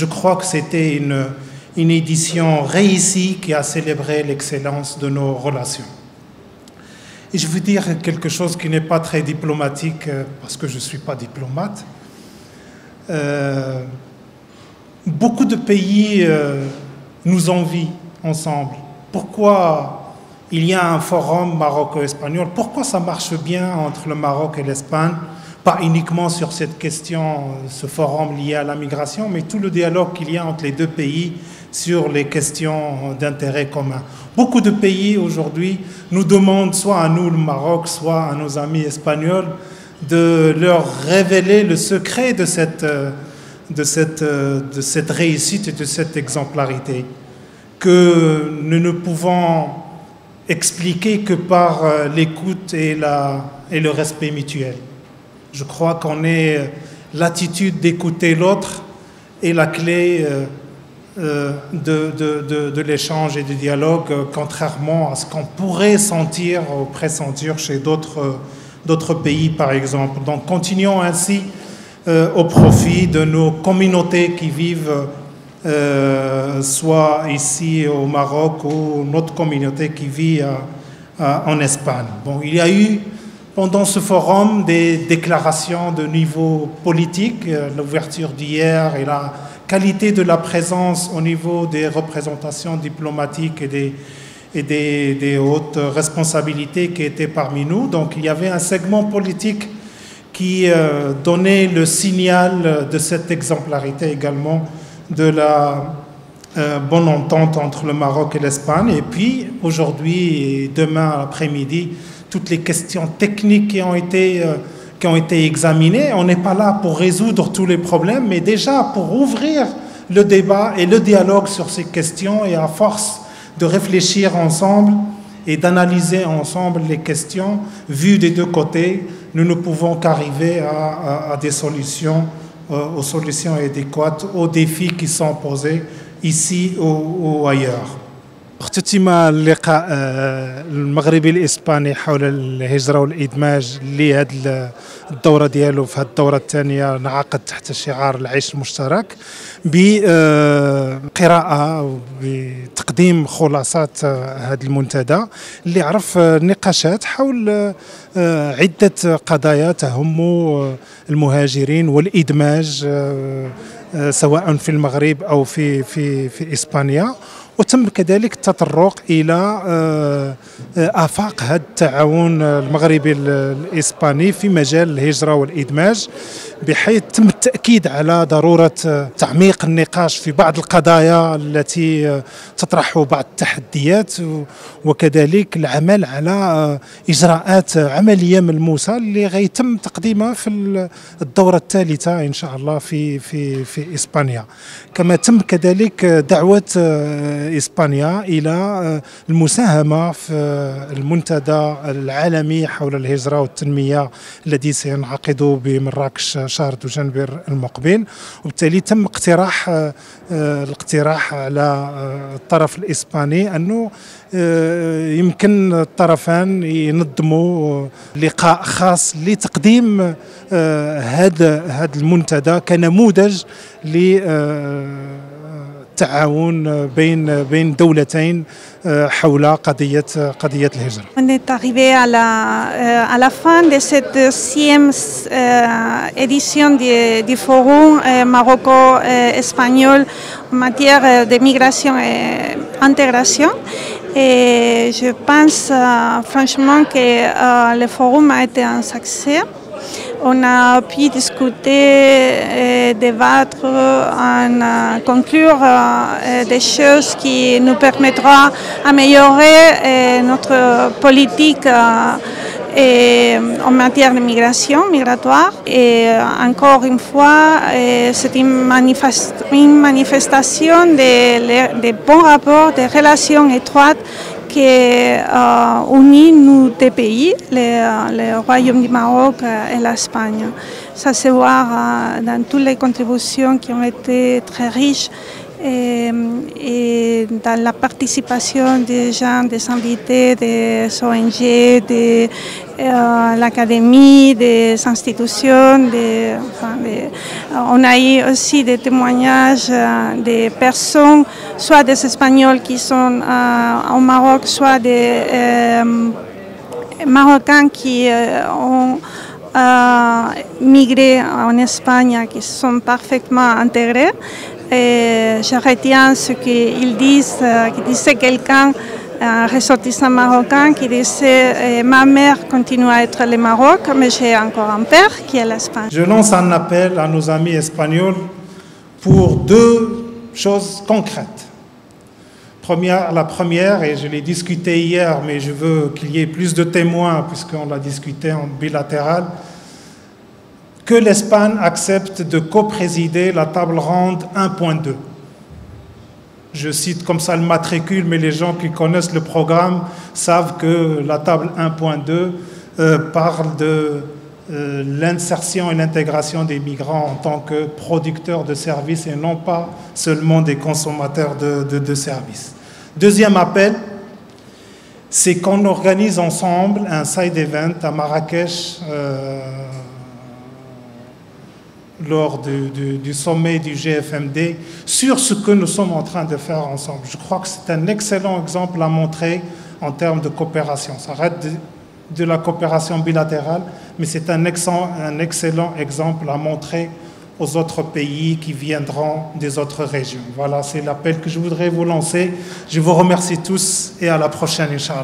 Je crois que c'était une édition réussie qui a célébré l'excellence de nos relations. Et je veux dire quelque chose qui n'est pas très diplomatique, parce que je ne suis pas diplomate. Beaucoup de pays nous envient ensemble. Pourquoi il y a un forum maroco-espagnol? Pourquoi ça marche bien entre le Maroc et l'Espagne? Pas uniquement sur cette question, ce forum lié à la migration, mais tout le dialogue qu'il y a entre les deux pays sur les questions d'intérêt commun. Beaucoup de pays aujourd'hui nous demandent, soit à nous, le Maroc, soit à nos amis espagnols, de leur révéler le secret de cette réussite et de cette exemplarité, que nous ne pouvons expliquer que par l'écoute et le respect mutuel. Je crois qu'on est l'attitude d'écouter l'autre et la clé de l'échange et du dialogue, contrairement à ce qu'on pourrait sentir ou pressentir chez d'autres pays, par exemple. Donc, continuons ainsi au profit de nos communautés qui vivent soit ici au Maroc ou notre communauté qui vit en Espagne. Bon, il y a eu pendant ce forum des déclarations de niveau politique, l'ouverture d'hier et la qualité de la présence au niveau des représentations diplomatiques et des hautes responsabilités qui étaient parmi nous. Donc il y avait un segment politique qui donnait le signal de cette exemplarité également, de la bonne entente entre le Maroc et l'Espagne. Et puis aujourd'hui et demain après-midi, toutes les questions techniques qui ont été examinées. On n'est pas là pour résoudre tous les problèmes, mais déjà pour ouvrir le débat et le dialogue sur ces questions, et à force de réfléchir ensemble et d'analyser ensemble les questions vues des deux côtés, nous ne pouvons qu'arriver à des solutions, aux solutions adéquates aux défis qui sont posés ici ou ailleurs. اختتم اللقاء المغربي الإسباني حول الهجرة والإدماج اللي هذه الدورة ديالو في هذه الدورة الثانية انعقد تحت شعار العيش المشترك بقراءة وبتقديم خلاصات هذا المنتدى اللي عرف نقاشات حول عدة قضايا تهم المهاجرين والإدماج سواء في المغرب أو في إسبانيا. وتم كذلك التطرق إلى آفاق هذا التعاون المغربي الإسباني في مجال الهجرة والإدماج، بحيث تم التأكيد على ضرورة تعميق النقاش في بعض القضايا التي تطرح بعض التحديات، وكذلك العمل على إجراءات عملية ملموسة اللي غيتم تقديمها في الدورة الثالثة إن شاء الله في إسبانيا. كما تم كذلك دعوة إسبانيا إلى المساهمة في المنتدى العالمي حول الهجرة والتنمية الذي سينعقد بمراكش شهر دجنبر المقبل، وبالتالي تم الاقتراح على الطرف الإسباني أنه يمكن الطرفان ينظموا لقاء خاص لتقديم هذا المنتدى كنموذج التعاون بين دولتين حول قضية الهجرة. On est arrivé à la fin de cette deuxième édition du forum maroco-espagnol en matière de migration et intégration. Et je pense franchement que le forum a été un succès. On a pu discuter, débattre, conclure des choses qui nous permettront d'améliorer notre politique en matière de migration, migratoire. Et encore une fois, c'est une manifestation de bons rapports, de relations étroites qui unit nos deux pays, le Royaume du Maroc et l'Espagne. Ça se voit dans toutes les contributions qui ont été très riches et dans la participation des gens, des invités, des ONG, de l'académie, des institutions. On a eu aussi des témoignages des personnes, soit des Espagnols qui sont au Maroc, soit des Marocains qui ont migré en Espagne, qui sont parfaitement intégrés. Et je retiens ce qu'ils disent, qui disait quelqu'un, un ressortissant marocain, qui disait ma mère continue à être le Maroc, mais j'ai encore un père qui est l'Espagne. Je lance un appel à nos amis espagnols pour deux choses concrètes. La première, et je l'ai discuté hier, mais je veux qu'il y ait plus de témoins puisqu'on l'a discuté en bilatéral, que l'Espagne accepte de coprésider la table ronde 1.2. Je cite comme ça le matricule, mais les gens qui connaissent le programme savent que la table 1.2 parle de l'insertion et l'intégration des migrants en tant que producteurs de services et non pas seulement des consommateurs de services. Deuxième appel, c'est qu'on organise ensemble un side event à Marrakech lors du sommet du GFMD sur ce que nous sommes en train de faire ensemble. Je crois que c'est un excellent exemple à montrer en termes de coopération. Ça reste de la coopération bilatérale, mais c'est un excellent exemple à montrer aux autres pays qui viendront des autres régions. Voilà, c'est l'appel que je voudrais vous lancer. Je vous remercie tous et à la prochaine, Inch'Allah.